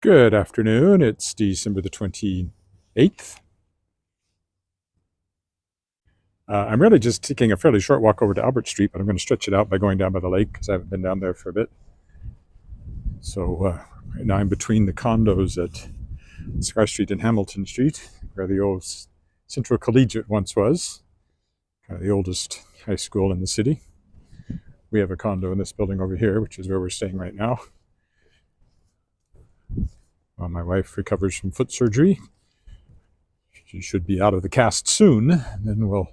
Good afternoon. It's December the 28th. I'm really just taking a fairly short walk over to Albert Street, but I'm going to stretch it out by going down by the lake because I haven't been down there for a bit. So right now I'm between the condos at Sky Street and Hamilton Street, where the old Central Collegiate once was, kind of the oldest high school in the city. We have a condo in this building over here, which is where we're staying right now. While my wife recovers from foot surgery. She should be out of the cast soon, and then we'll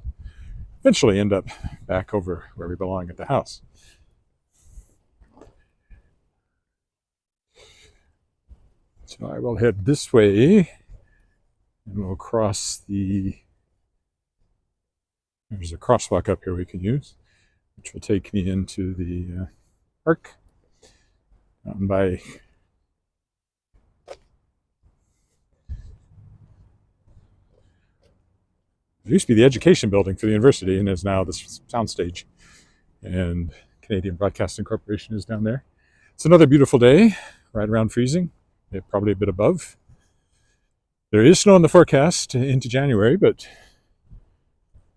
eventually end up back over where we belong at the house. So I will head this way, and we'll cross there's a crosswalk up here we can use, which will take me into the park down by it used to be the education building for the university and is now the soundstage. And Canadian Broadcasting Corporation is down there. It's another beautiful day, right around freezing, probably a bit above. There is snow in the forecast into January,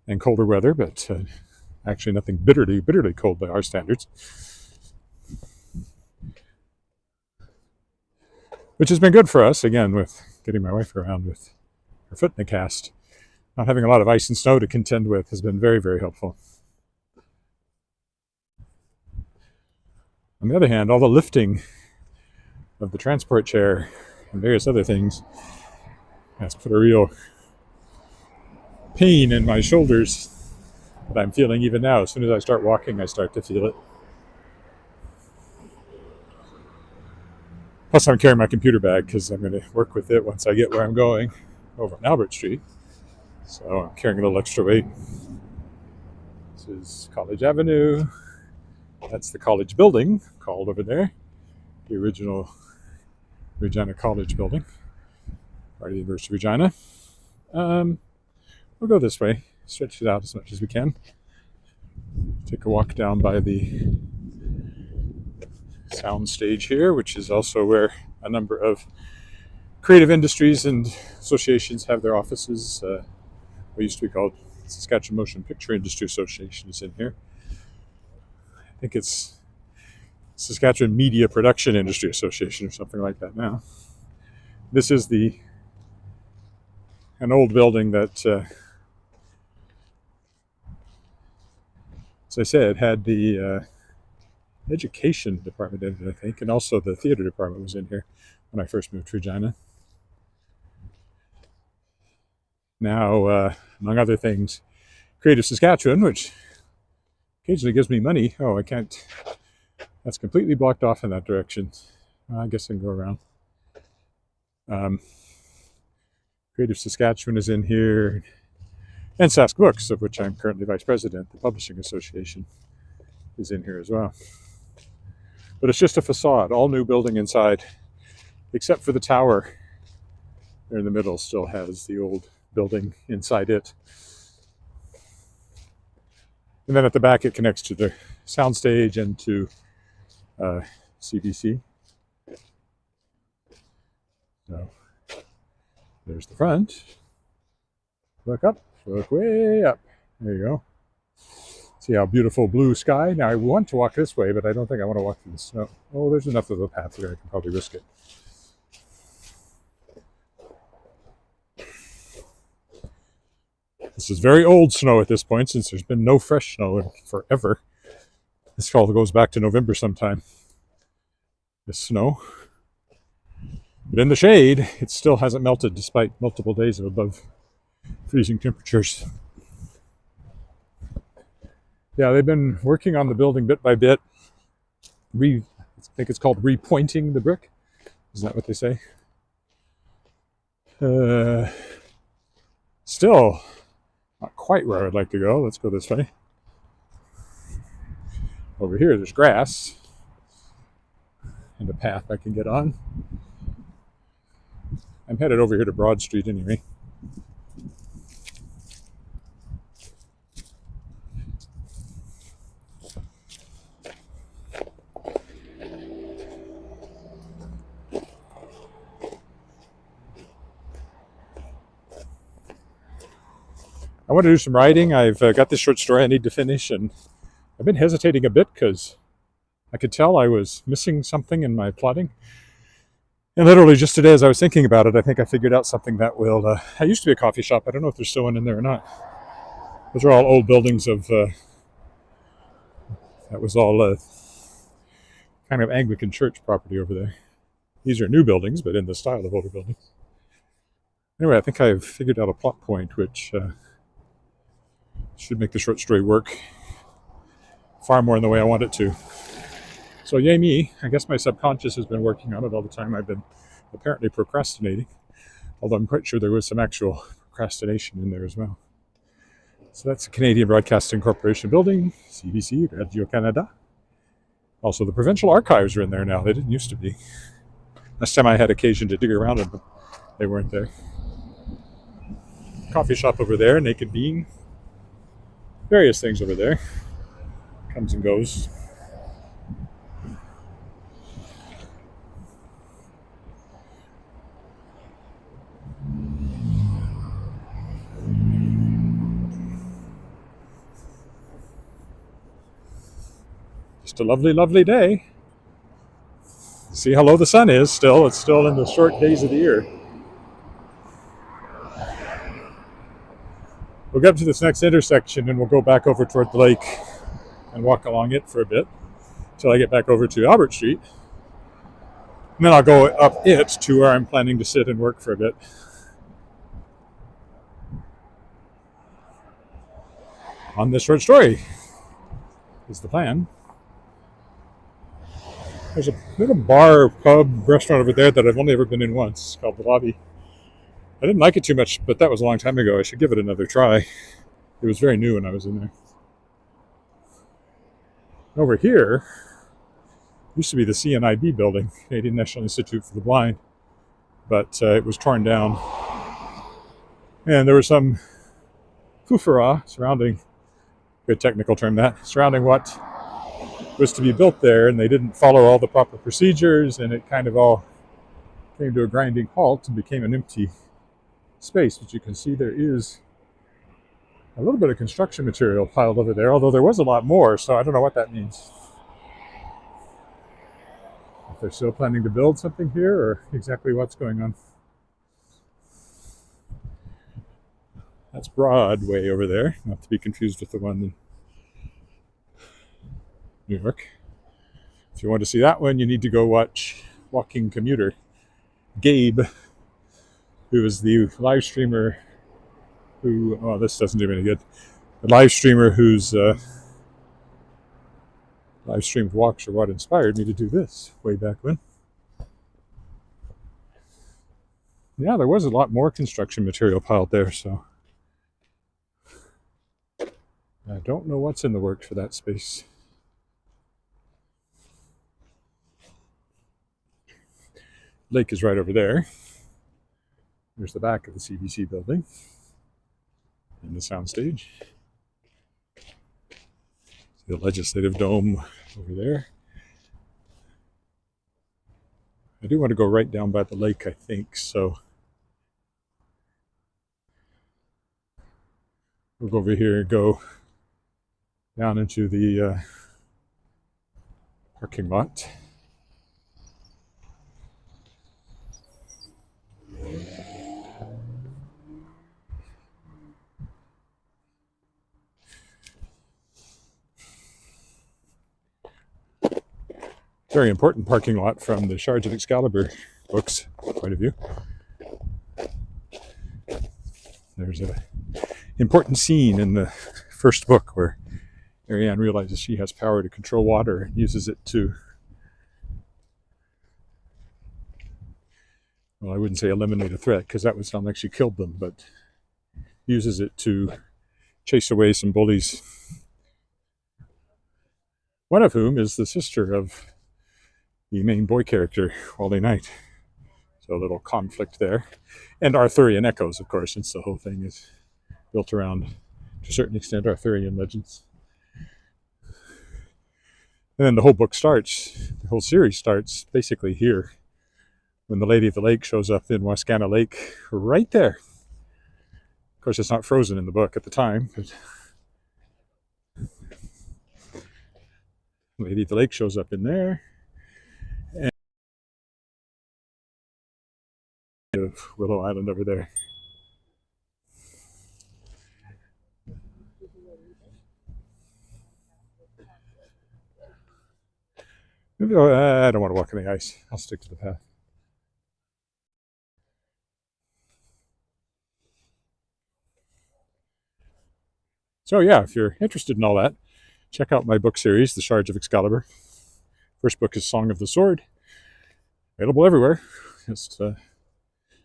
and colder weather, but actually nothing bitterly cold by our standards. Which has been good for us, again, with getting my wife around with her foot in a cast. Not having a lot of ice and snow to contend with has been very, very helpful. On the other hand, all the lifting of the transport chair and various other things has put a real pain in my shoulders that I'm feeling even now. As soon as I start walking, I start to feel it. Plus, I'm carrying my computer bag because I'm going to work with it once I get where I'm going over on Albert Street. So I'm carrying a little extra weight. This is College Avenue. That's the college building called over there, the original Regina College building, part of the University of Regina. We'll go this way, stretch it out as much as we can. Take a walk down by the sound stage here, which is also where a number of creative industries and associations have their offices. What used to be called Saskatchewan Motion Picture Industry Association is in here. I think it's Saskatchewan Media Production Industry Association or something like that now. This is an old building that, as I said, had the education department in it, I think, and also the theater department was in here when I first moved to Regina. Now, among other things, Creative Saskatchewan, which occasionally gives me money. Oh, I can't. That's completely blocked off in that direction. I guess I can go around. Creative Saskatchewan is in here, and Sask Books, of which I'm currently vice president, the publishing association, is in here as well. But it's just a facade, all new building inside, except for the tower there in the middle still has the old building inside it. And then at the back it connects to the soundstage and to CBC. So there's the front. Look up, look way up. There you go. See how beautiful blue sky. Now I want to walk this way, but I don't think I want to walk through the snow. Oh, there's enough of a path here. I can probably risk it. This is very old snow at this point, since there's been no fresh snow in forever. This all goes back to November sometime. This snow. But in the shade, it still hasn't melted despite multiple days of above freezing temperatures. Yeah, they've been working on the building bit by bit. I think it's called repointing the brick. Is that what they say? Still not quite where I'd like to go. Let's go this way. Over here, there's grass and a path I can get on. I'm headed over here to Broad Street anyway. I want to do some writing. I've got this short story I need to finish, and I've been hesitating a bit because I could tell I was missing something in my plotting. And literally just today as I was thinking about it, I think I figured out something that will... I used to be a coffee shop. I don't know if there's still one in there or not. Those are all old buildings of... that was all kind of Anglican church property over there. These are new buildings, but in the style of older buildings. Anyway, I think I've figured out a plot point which should make the short story work far more in the way I want it to. So yay me, I guess my subconscious has been working on it all the time. I've been apparently procrastinating, although I'm quite sure there was some actual procrastination in there as well. So that's the Canadian Broadcasting Corporation building, CBC, Radio-Canada. Also, the provincial archives are in there now. They didn't used to be. Last time I had occasion to dig around them, but they weren't there. Coffee shop over there, Naked Bean. Various things over there. Comes and goes. Just a lovely, lovely day. See how low the sun is still. It's still in the short days of the year. We'll get to this next intersection and we'll go back over toward the lake and walk along it for a bit until I get back over to Albert Street. And then I'll go up it to where I'm planning to sit and work for a bit. On this short story is the plan. There's a little bar, pub, restaurant over there that I've only ever been in once, called The Lobby. I didn't like it too much, but that was a long time ago. I should give it another try. It was very new when I was in there. Over here used to be the CNIB building, Canadian National Institute for the Blind, but it was torn down. And there was some foofara surrounding, good technical term that, surrounding what was to be built there, and they didn't follow all the proper procedures, and it kind of all came to a grinding halt and became an empty space. But you can see there is a little bit of construction material piled over there, although there was a lot more, so I don't know what that means. If they're still planning to build something here, or exactly what's going on. That's Broadway over there, not to be confused with the one in New York. If you want to see that one, you need to go watch Walking Commuter. Gabe, who is the live streamer who, oh, this doesn't do any good. The live streamer whose live streamed walks are what inspired me to do this way back when. Yeah, there was a lot more construction material piled there, so I don't know what's in the works for that space. Lake is right over there. There's the back of the CBC building and the soundstage. The legislative dome over there. I do want to go right down by the lake, I think, so we'll go over here and go down into the parking lot. Very important parking lot from the Shards of Excalibur books point of view. There's an important scene in the first book where Marianne realizes she has power to control water and uses it to, well, I wouldn't say eliminate a threat because that would sound like she killed them, but uses it to chase away some bullies. One of whom is the sister of the main boy character, Wally Knight. So a little conflict there. And Arthurian echoes, of course, since the whole thing is built around, to a certain extent, Arthurian legends. And then the whole book starts, the whole series starts basically here, when the Lady of the Lake shows up in Wascana Lake, right there. course, it's not frozen in the book at the time, but Lady of the Lake shows up in there. And Willow Island over there. I don't want to walk on the ice. I'll stick to the path. So yeah, if you're interested in all that, check out my book series, The Shards of Excalibur. First book is Song of the Sword. Available everywhere. Just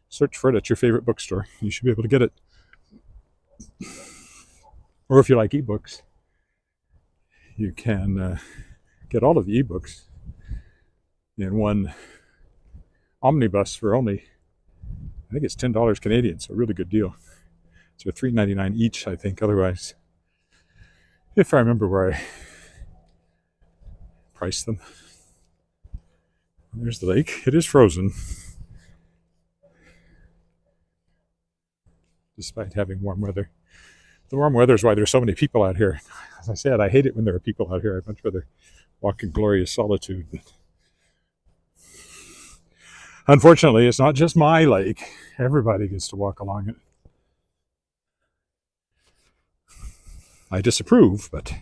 search for it at your favorite bookstore. You should be able to get it. Or if you like ebooks, you can get all of the ebooks in one omnibus for only, I think it's $10 Canadian, so a really good deal. So $3.99 each, I think, otherwise, if I remember where I priced them. There's the lake. It is frozen, despite having warm weather. The warm weather is why there's so many people out here. As I said, I hate it when there are people out here. I'd much rather walk in glorious solitude. But unfortunately, it's not just my lake. Everybody gets to walk along it. I disapprove, but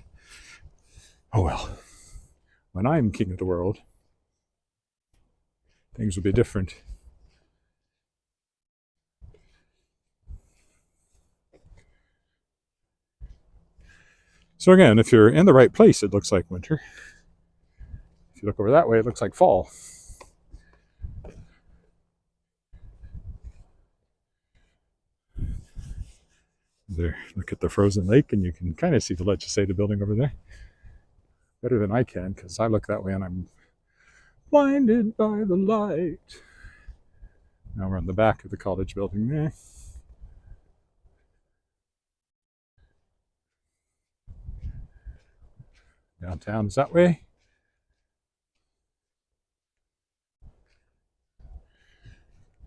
oh well. When I'm king of the world, things will be different. So again, if you're in the right place, it looks like winter. If you look over that way, it looks like fall. There, look at the frozen lake, and you can kind of see the legislative building over there. Better than I can, because I look that way and I'm blinded by the light. Now we're on the back of the college building there. Downtown is that way.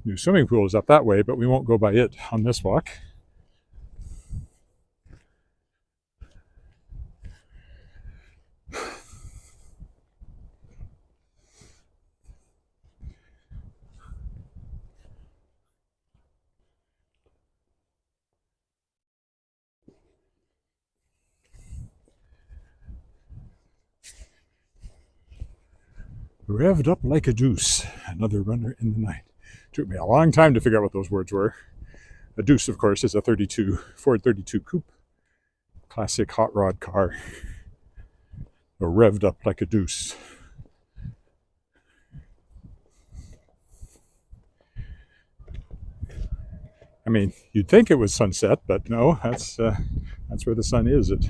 New swimming pool is up that way, but we won't go by it on this walk. Revved up like a deuce, another runner in the night. Took me a long time to figure out what those words were. A deuce, of course, is a Ford 32 coupe. Classic hot rod car. Or revved up like a deuce. I mean, you'd think it was sunset, but no, that's where the sun is at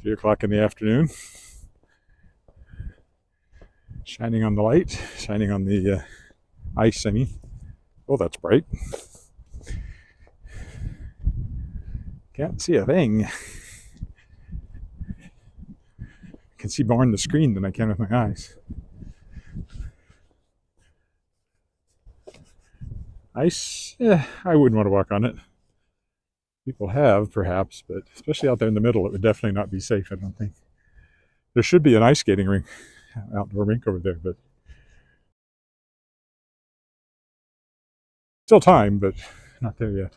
3 o'clock in the afternoon. Shining on the light, shining on the ice, I mean. Oh, that's bright. Can't see a thing. I can see more on the screen than I can with my eyes. Ice, I wouldn't want to walk on it. People have, perhaps, but especially out there in the middle, it would definitely not be safe, I don't think. There should be an ice skating rink, outdoor rink over there, but still time, but not there yet.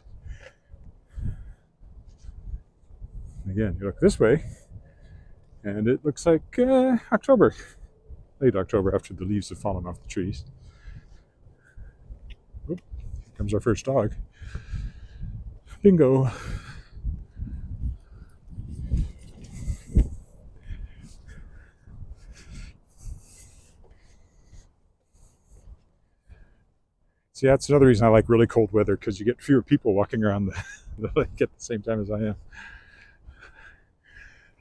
Again, you look this way, and it looks like October, late October, after the leaves have fallen off the trees. Oop, here comes our first dog. Bingo. See, that's another reason I like really cold weather, because you get fewer people walking around the lake at the same time as I am.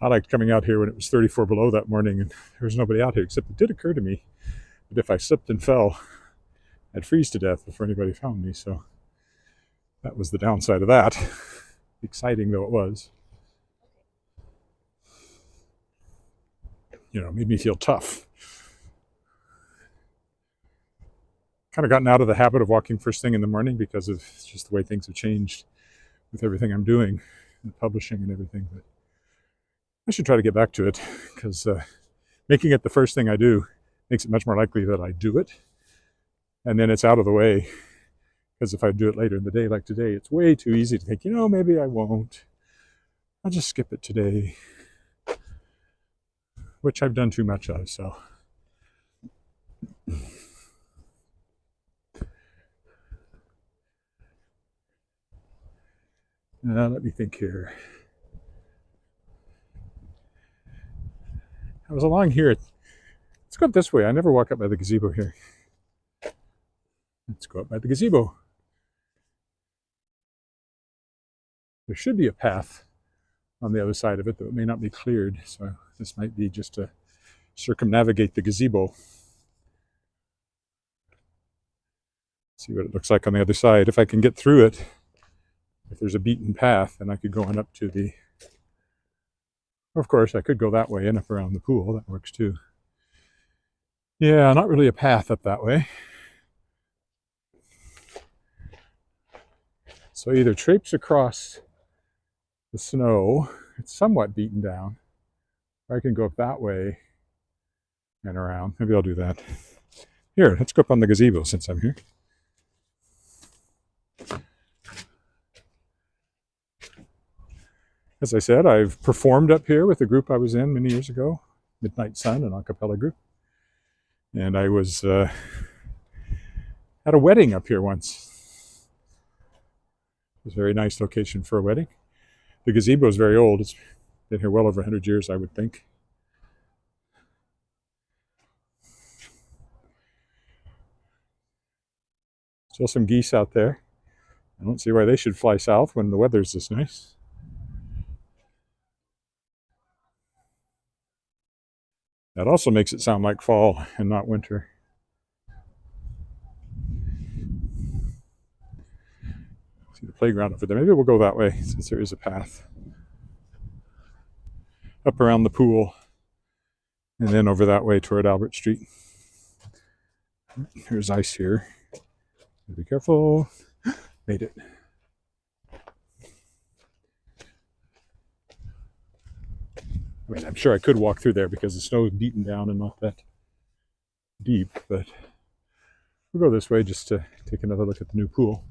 I liked coming out here when it was 34 below that morning and there was nobody out here, except it did occur to me that if I slipped and fell, I'd freeze to death before anybody found me. So that was the downside of that, exciting though it was. You know, made me feel tough. Kind of gotten out of the habit of walking first thing in the morning because of just the way things have changed with everything I'm doing and publishing and everything. But I should try to get back to it, because making it the first thing I do makes it much more likely that I do it, and then it's out of the way. Because if I do it later in the day, like today, it's way too easy to think, maybe I won't. I'll just skip it today, which I've done too much of, so. Now, let me think here. I was along here. Let's go up this way. I never walk up by the gazebo here. Let's go up by the gazebo. There should be a path on the other side of it, though it may not be cleared. So this might be just to circumnavigate the gazebo. See what it looks like on the other side. If I can get through it, if there's a beaten path, then I could go on up to the... Of course, I could go that way and up around the pool. That works too. Yeah, not really a path up that way. So either traipse across the snow, it's somewhat beaten down, or I can go up that way and around. Maybe I'll do that. Here, let's go up on the gazebo since I'm here. As I said, I've performed up here with a group I was in many years ago, Midnight Sun, an a cappella group. And I was at a wedding up here once. It was a very nice location for a wedding. The gazebo is very old. It's been here well over 100 years, I would think. Still some geese out there. I don't see why they should fly south when the weather's this nice. That also makes it sound like fall and not winter. See the playground over there. Maybe we'll go that way since there is a path. Up around the pool and then over that way toward Albert Street. There's ice here. Be careful. Made it. I mean, I'm sure I could walk through there because the snow is beaten down and not that deep, but we'll go this way just to take another look at the new pool.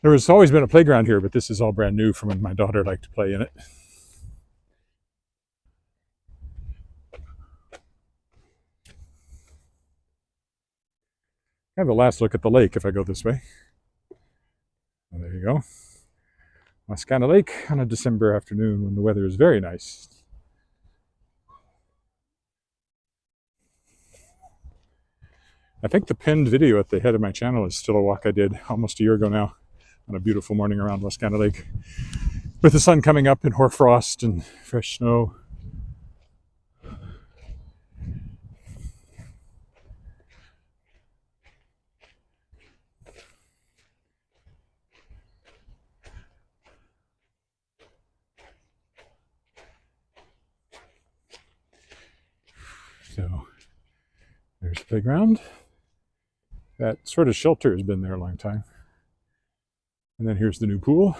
There has always been a playground here, but this is all brand new from when my daughter liked to play in it. I have a last look at the lake if I go this way. Oh, there you go. Wascana Lake on a December afternoon when the weather is very nice. I think the pinned video at the head of my channel is still a walk I did almost a year ago now on a beautiful morning around Wascana Lake with the sun coming up and hoarfrost and fresh snow. So there's the playground. That sort of shelter has been there a long time. And then here's the new pool.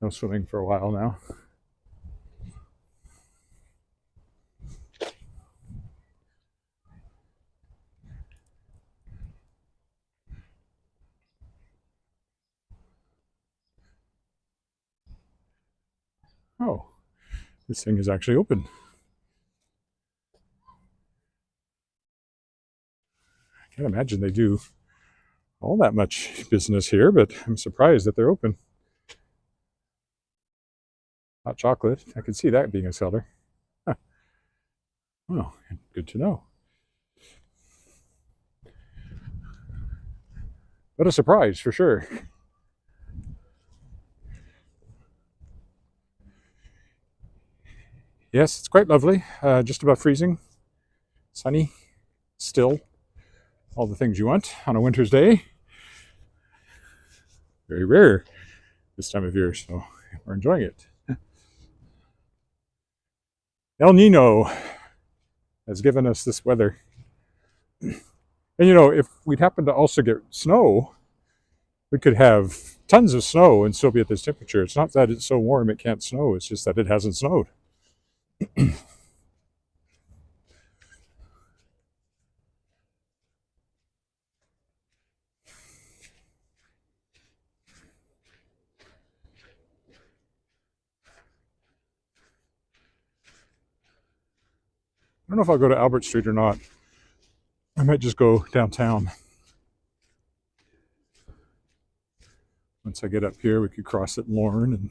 No swimming for a while now. Oh, this thing is actually open. I can't imagine they do all that much business here, but I'm surprised that they're open. Hot chocolate. I could see that being a seller. Huh. Oh, good to know. What a surprise, for sure. Yes, it's quite lovely. Just about freezing. Sunny. Still. All the things you want on a winter's day. Very rare this time of year, so we're enjoying it. El Nino has given us this weather. And if we'd happen to also get snow, We could have tons of snow and still be at this temperature. It's not that it's so warm it can't snow, it's just that it hasn't snowed. I don't know if I'll go to Albert Street or not. I might just go downtown. Once I get up here, we could cross at Lorne and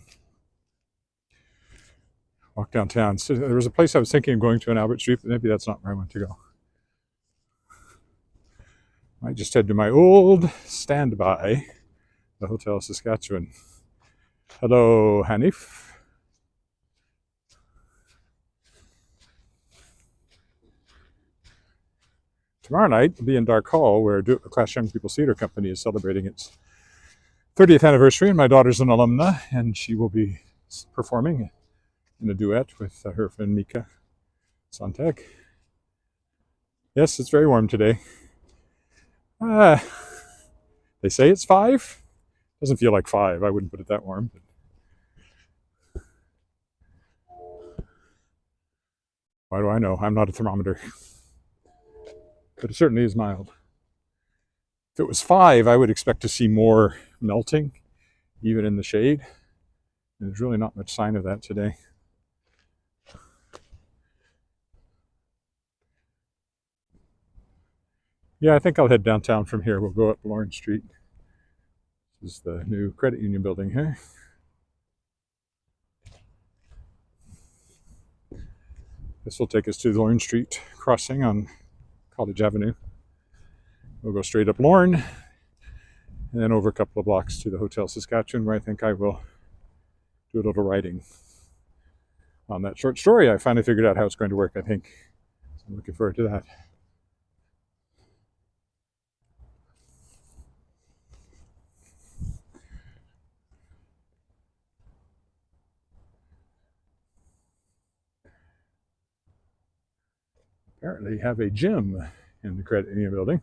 walk downtown. So there was a place I was thinking of going to on Albert Street, but maybe that's not where I want to go. I might just head to my old standby, the Hotel Saskatchewan. Hello, Hanif. Tomorrow night, I'll be in Dark Hall, where Class Young People's Theatre Company is celebrating its 30th anniversary, and my daughter's an alumna, and she will be performing in a duet with her friend Mika Sontag. Yes, it's very warm today. They say it's 5. Doesn't feel like 5. I wouldn't put it that warm. But why do I know? I'm not a thermometer. But it certainly is mild. If it was 5, I would expect to see more melting, even in the shade. And there's really not much sign of that today. Yeah, I think I'll head downtown from here. We'll go up Lawrence Street. This is the new credit union building here. This will take us to the Lawrence Street crossing on College Avenue. We'll go straight up Lorne and then over a couple of blocks to the Hotel Saskatchewan, where I think I will do a little writing on that short story. I finally figured out how it's going to work, I think. So I'm looking forward to that. Apparently have a gym in the credit union building.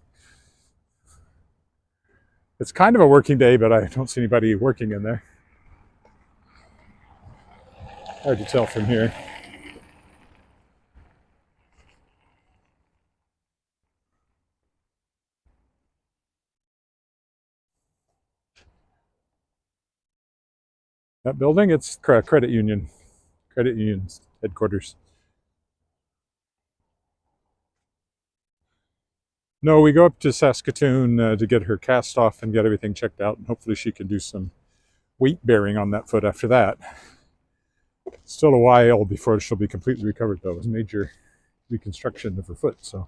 It's kind of a working day, but I don't see anybody working in there. Hard to tell from here. That building, it's credit union's headquarters. No, we go up to Saskatoon to get her cast off and get everything checked out, and hopefully she can do some weight bearing on that foot after that. Still a while before she'll be completely recovered, though. It was a major reconstruction of her foot, so.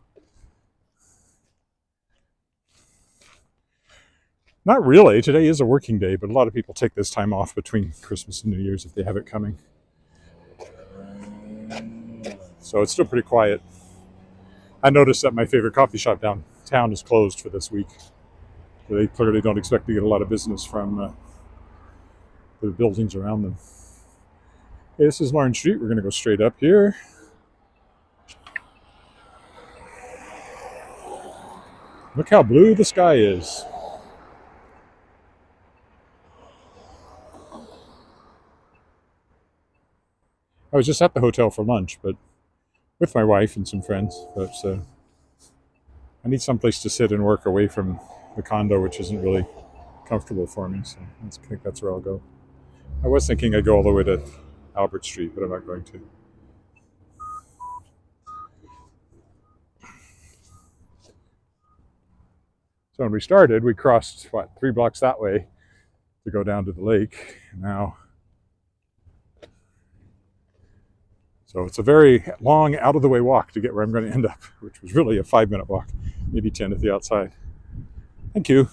Not really. Today is a working day, but a lot of people take this time off between Christmas and New Year's if they have it coming. So it's still pretty quiet. I noticed that my favorite coffee shop downtown is closed for this week. So they clearly don't expect to get a lot of business from the buildings around them. Okay, this is Lawrence Street. We're going to go straight up here. Look how blue the sky is. I was just at the hotel for lunch, but with my wife and some friends. But I need someplace to sit and work away from the condo, which isn't really comfortable for me. So I think that's where I'll go. I was thinking I'd go all the way to Albert Street, but I'm not going to. So when we started, we crossed, 3 blocks that way to go down to the lake. Now, so it's a very long, out-of-the-way walk to get where I'm going to end up, which was really a 5-minute walk, maybe 10 at the outside. Thank you.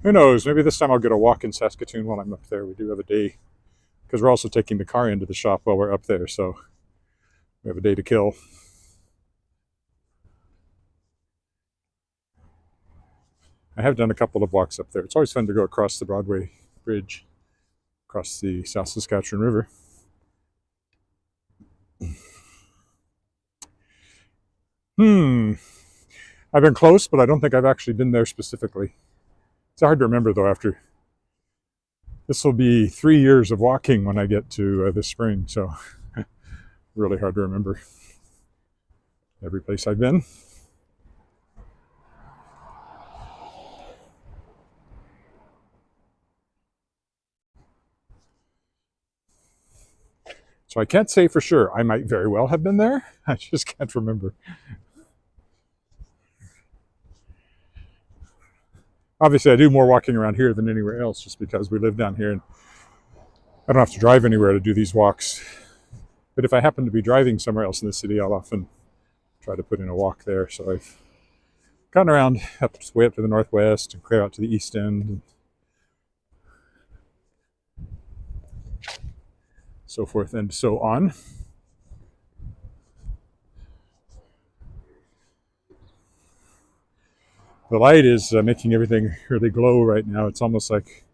Who knows? Maybe this time I'll get a walk in Saskatoon while I'm up there. We do have a day, because we're also taking the car into the shop while we're up there, so we have a day to kill. I have done a couple of walks up there. It's always fun to go across the Broadway Bridge, across the South Saskatchewan River. I've been close, but I don't think I've actually been there specifically. It's hard to remember though. After this will be 3 years of walking when I get to this spring, so really hard to remember every place I've been. So I can't say for sure. I might very well have been there. I just can't remember. Obviously, I do more walking around here than anywhere else just because we live down here and I don't have to drive anywhere to do these walks. But if I happen to be driving somewhere else in the city, I'll often try to put in a walk there. So I've gone around way up to the northwest and clear out to the east end and so forth and so on. The light is making everything really glow right now. It's almost like,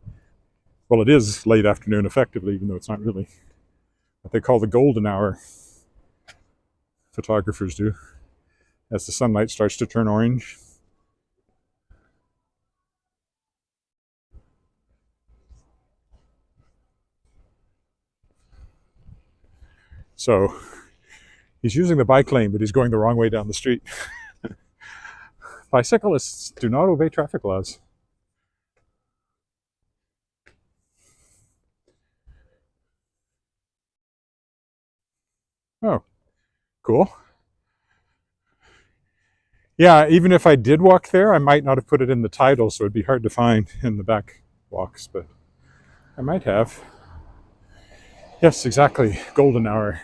well, it is late afternoon effectively, even though it's not really what they call the golden hour. Photographers do, as the sunlight starts to turn orange. So he's using the bike lane, but he's going the wrong way down the street. Bicyclists do not obey traffic laws. Oh, cool. Yeah, even if I did walk there, I might not have put it in the title, so it'd be hard to find in the back walks, but I might have. Yes, exactly. Golden hour.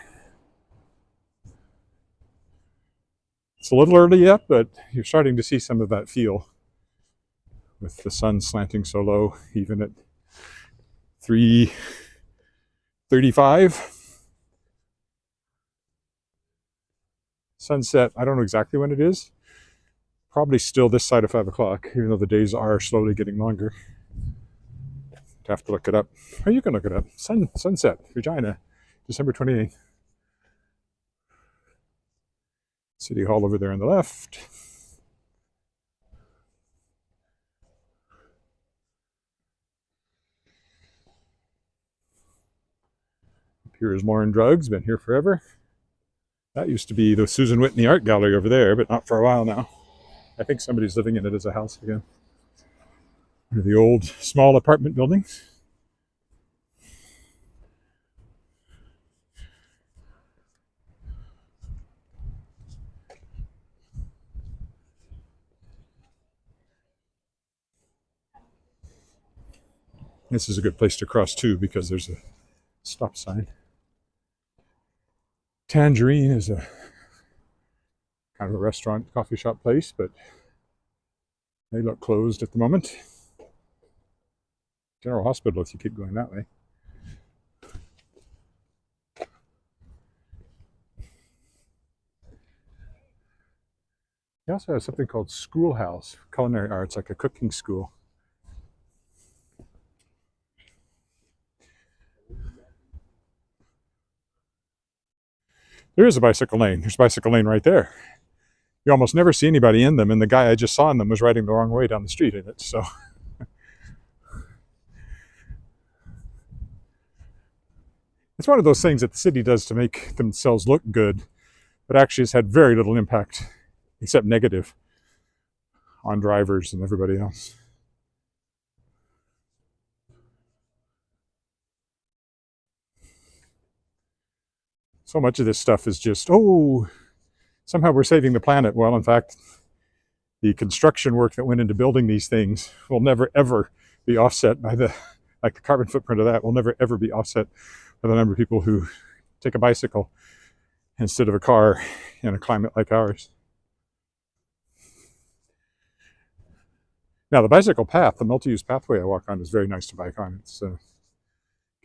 It's a little early yet, but you're starting to see some of that feel with the sun slanting so low, even at 3:35. Sunset, I don't know exactly when it is. Probably still this side of 5 o'clock, even though the days are slowly getting longer. I'd have to look it up. Or you can look it up. Sunset, Regina, December 28th. City Hall over there on the left. Up here is Lauren Drugs, been here forever. That used to be the Susan Whitney Art Gallery over there, but not for a while now. I think somebody's living in it as a house again. The old small apartment buildings. This is a good place to cross too because there's a stop sign. Tangerine is a kind of a restaurant, coffee shop place, but they look closed at the moment. General Hospital if you keep going that way. They also have something called Schoolhouse, culinary arts, like a cooking school. There is a bicycle lane. There's a bicycle lane right there. You almost never see anybody in them, and the guy I just saw in them was riding the wrong way down the street in it, so. It's one of those things that the city does to make themselves look good, but actually has had very little impact, except negative, on drivers and everybody else. So much of this stuff is just, oh, somehow we're saving the planet. Well, in fact, the construction work that went into building these things will never, ever be offset by the carbon footprint of that will never, ever be offset by the number of people who take a bicycle instead of a car in a climate like ours. Now, the bicycle path, the multi-use pathway I walk on is very nice to bike on. It's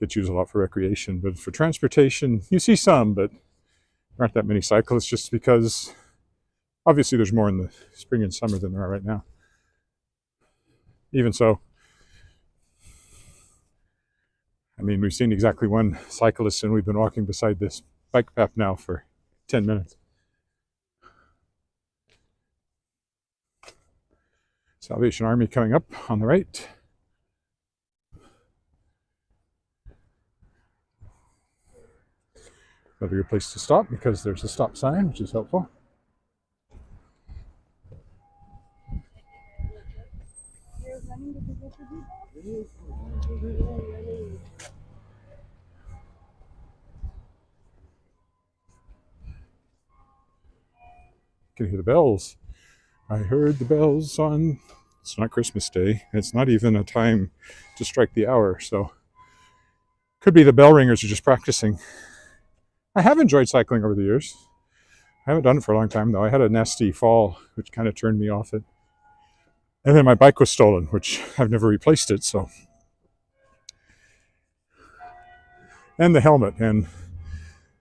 gets used a lot for recreation, but for transportation, you see some, but there aren't that many cyclists just because obviously there's more in the spring and summer than there are right now. Even so, I mean, we've seen exactly one cyclist and we've been walking beside this bike path now for 10 minutes. Salvation Army coming up on the right. Another good place to stop because there's a stop sign, which is helpful. You can hear the bells. I heard the bells on... It's not Christmas Day. It's not even a time to strike the hour, so... Could be the bell ringers are just practicing. I have enjoyed cycling over the years. I haven't done it for a long time, though. I had a nasty fall, which kind of turned me off it. And then my bike was stolen, which I've never replaced it, so... And the helmet. And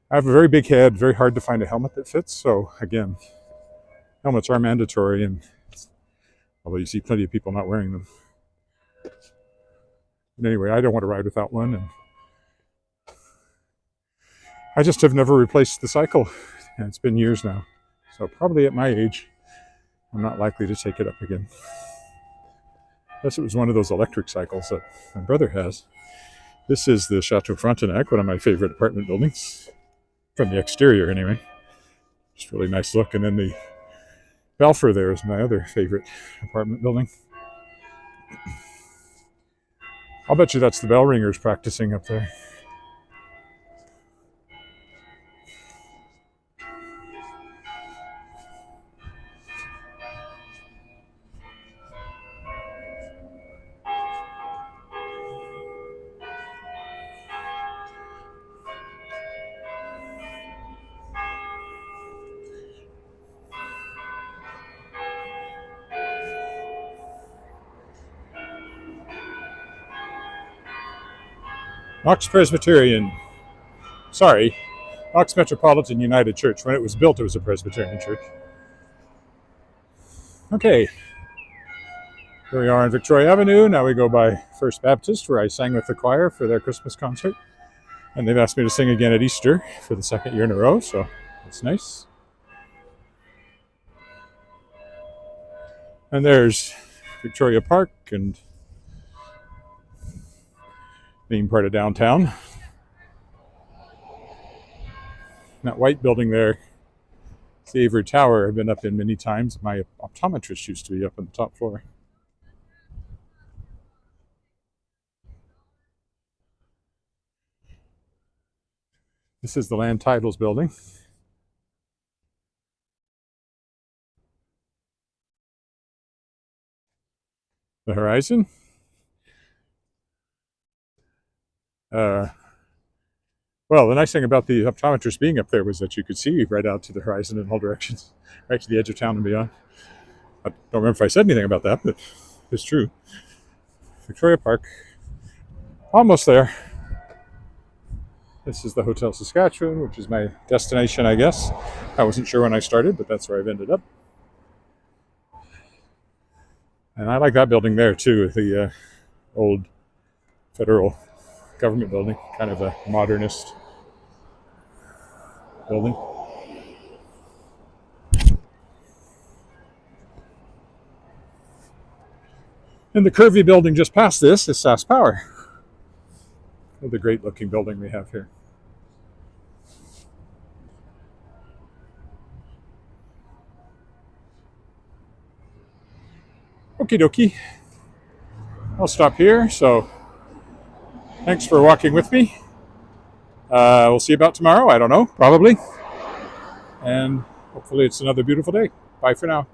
I have a very big head, very hard to find a helmet that fits, so again... Helmets are mandatory, and although you see plenty of people not wearing them. But anyway, I don't want to ride without one, and I just have never replaced the cycle, and it's been years now. So probably at my age, I'm not likely to take it up again. Unless it was one of those electric cycles that my brother has. This is the Chateau Frontenac, one of my favorite apartment buildings, from the exterior anyway. Just really nice look, and then the Balfour there is my other favorite apartment building. I'll bet you that's the bell ringers practicing up there. Knox Presbyterian, Knox Metropolitan United Church. When it was built, it was a Presbyterian church. Okay, here we are on Victoria Avenue. Now we go by First Baptist, where I sang with the choir for their Christmas concert. And they've asked me to sing again at Easter for the second year in a row, so that's nice. And there's Victoria Park and main part of downtown. That white building there, it's the Avery Tower. I've been up in many times. My optometrist used to be up on the top floor. This is the Land Titles building. The horizon. Well, the nice thing about the optometrist being up there was that you could see right out to the horizon in all directions, right to the edge of town and beyond. I don't remember if I said anything about that, but it's true. Victoria Park, almost there. This is the Hotel Saskatchewan, which is my destination, I guess. I wasn't sure when I started, but that's where I've ended up. And I like that building there, too, the old federal government building, kind of a modernist building. And the curvy building just past this is Sask Power. What a great looking building we have here. Okie dokie. I'll stop here, so thanks for walking with me. We'll see you about tomorrow. I don't know, probably. And hopefully it's another beautiful day. Bye for now.